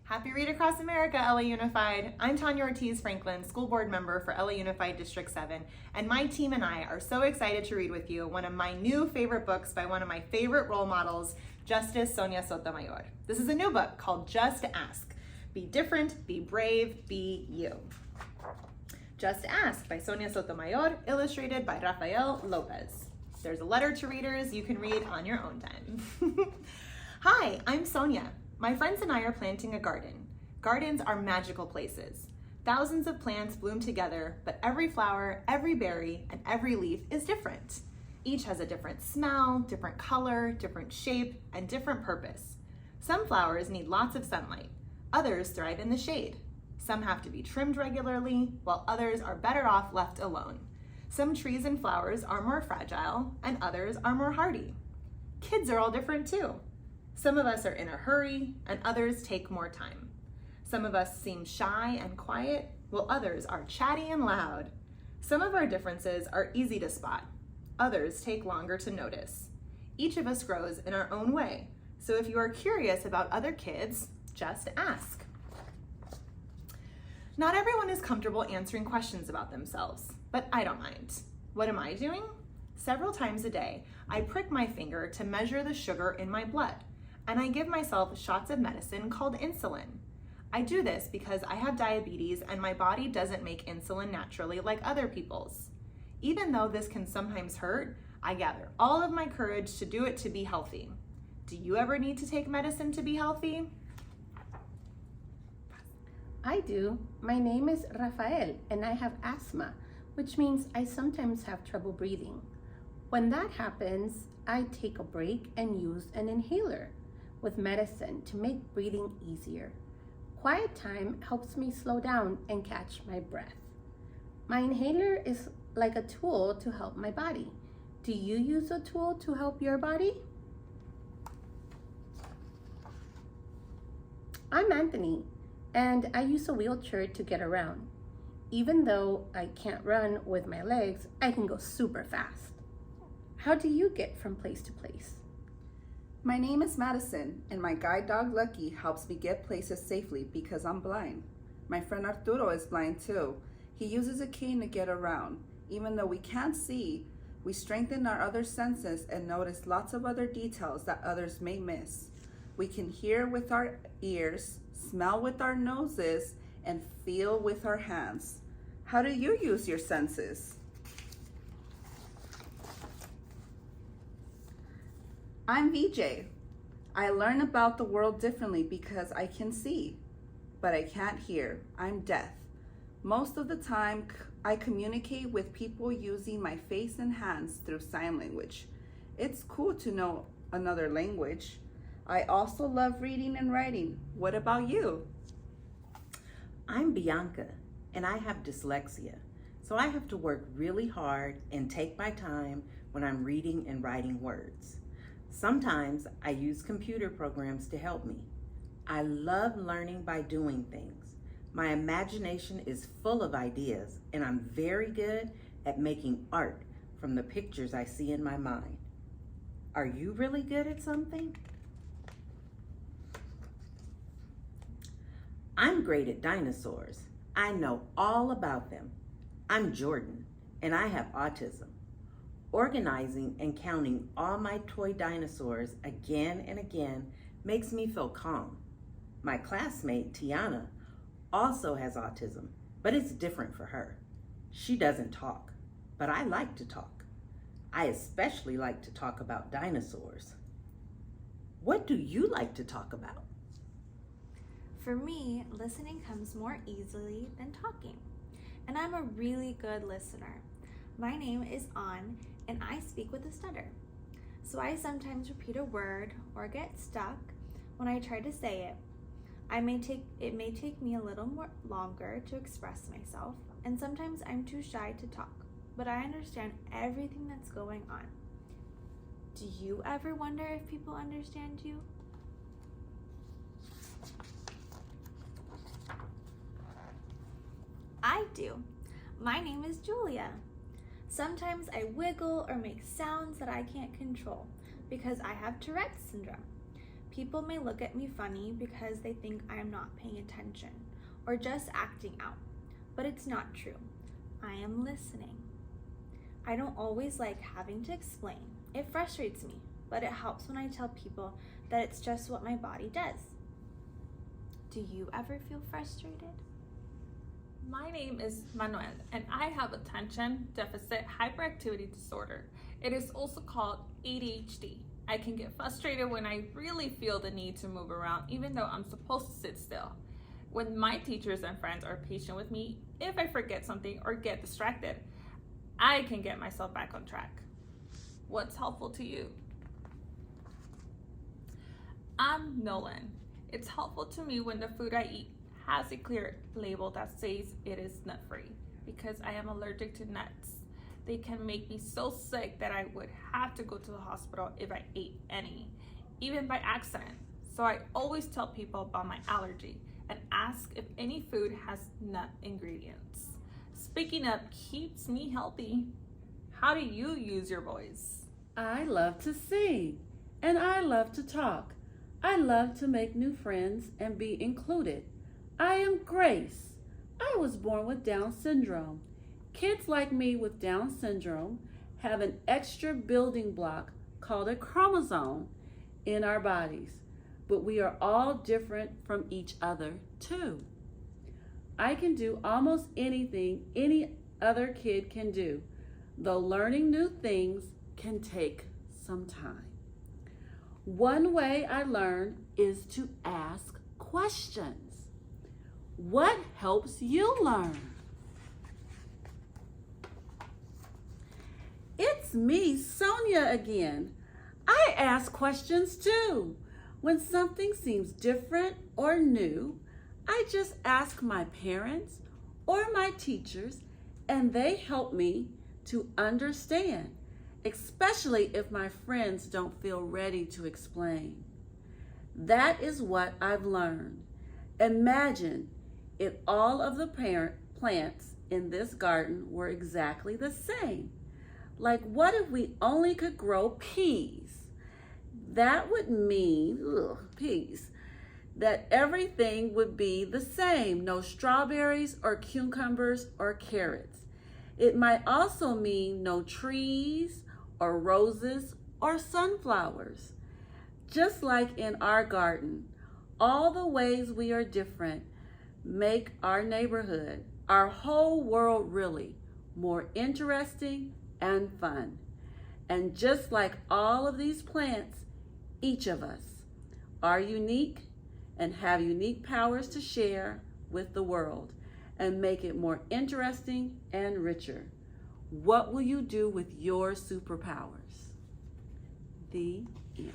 Happy Read Across America, LA Unified. I'm Tanya Ortiz Franklin, school board member for LA Unified District 7, and my team and I are so excited to read with you one of my new favorite books by one of my favorite role models, Justice Sonia Sotomayor. This is a new book called Just Ask. Be different, be brave, be you. Just Ask by Sonia Sotomayor, illustrated by Rafael Lopez. There's a letter to readers you can read on your own time. Hi, I'm Sonia. My friends and I are planting a garden. Gardens are magical places. Thousands of plants bloom together, but every flower, every berry, and every leaf is different. Each has a different smell, different color, different shape, and different purpose. Some flowers need lots of sunlight. Others thrive in the shade. Some have to be trimmed regularly, while others are better off left alone. Some trees and flowers are more fragile, and others are more hardy. Kids are all different too. Some of us are in a hurry, and others take more time. Some of us seem shy and quiet, while others are chatty and loud. Some of our differences are easy to spot. Others take longer to notice. Each of us grows in our own way, so if you are curious about other kids, just ask. Not everyone is comfortable answering questions about themselves, but I don't mind. What am I doing? Several times a day, I prick my finger to measure the sugar in my blood, and I give myself shots of medicine called insulin. I do this because I have diabetes and my body doesn't make insulin naturally like other people's. Even though this can sometimes hurt, I gather all of my courage to do it to be healthy. Do you ever need to take medicine to be healthy? I do. My name is Rafael and I have asthma, which means I sometimes have trouble breathing. When that happens, I take a break and use an inhaler with medicine to make breathing easier. Quiet time helps me slow down and catch my breath. My inhaler is like a tool to help my body. Do you use a tool to help your body? I'm Anthony, and I use a wheelchair to get around. Even though I can't run with my legs, I can go super fast. How do you get from place to place? My name is Madison, and my guide dog Lucky helps me get places safely because I'm blind. My friend Arturo is blind too. He uses a cane to get around. Even though we can't see, we strengthen our other senses and notice lots of other details that others may miss. We can hear with our ears, smell with our noses, and feel with our hands. How do you use your senses? I'm VJ. I learn about the world differently because I can see, but I can't hear. I'm deaf. Most of the time, I communicate with people using my face and hands through sign language. It's cool to know another language. I also love reading and writing. What about you? I'm Bianca, and I have dyslexia, so I have to work really hard and take my time when I'm reading and writing words. Sometimes I use computer programs to help me. I love learning by doing things. My imagination is full of ideas, and I'm very good at making art from the pictures I see in my mind. Are you really good at something? I'm great at dinosaurs. I know all about them. I'm Jordan, and I have autism. Organizing and counting all my toy dinosaurs again and again makes me feel calm. My classmate, Tanya, also has autism, but it's different for her. She doesn't talk, but I like to talk. I especially like to talk about dinosaurs. What do you like to talk about? For me, listening comes more easily than talking, and I'm a really good listener. My name is An, and I speak with a stutter. So I sometimes repeat a word or get stuck when I try to say it. It may take me a little more longer to express myself, and sometimes I'm too shy to talk, but I understand everything that's going on. Do you ever wonder if people understand you? I do. My name is Julia. Sometimes I wiggle or make sounds that I can't control because I have Tourette's syndrome. People may look at me funny because they think I am not paying attention or just acting out, but it's not true. I am listening. I don't always like having to explain. It frustrates me, but it helps when I tell people that it's just what my body does. Do you ever feel frustrated? My name is Manuel, and I have attention deficit hyperactivity disorder. It is also called ADHD. I can get frustrated when I really feel the need to move around, even though I'm supposed to sit still. When my teachers and friends are patient with me, if I forget something or get distracted, I can get myself back on track. What's helpful to you? I'm Nolan. It's helpful to me when the food I eat has a clear label that says it is nut-free, because I am allergic to nuts. They can make me so sick that I would have to go to the hospital if I ate any, even by accident. So I always tell people about my allergy and ask if any food has nut ingredients. Speaking up keeps me healthy. How do you use your voice? I love to sing, and I love to talk. I love to make new friends and be included. I am Grace. I was born with Down syndrome. Kids like me with Down syndrome have an extra building block called a chromosome in our bodies, but we are all different from each other too. I can do almost anything any other kid can do, though learning new things can take some time. One way I learn is to ask questions. What helps you learn? It's me, Sonia, again. I ask questions too. When something seems different or new, I just ask my parents or my teachers, and they help me to understand, especially if my friends don't feel ready to explain. That is what I've learned. Imagine if all of the plants in this garden were exactly the same. Like, what if we only could grow peas? That would mean, peas, that everything would be the same. No strawberries or cucumbers or carrots. It might also mean no trees or roses or sunflowers. Just like in our garden, all the ways we are different make our neighborhood, our whole world really, more interesting and fun. And just like all of these plants, each of us are unique and have unique powers to share with the world and make it more interesting and richer. What will you do with your superpowers? The end.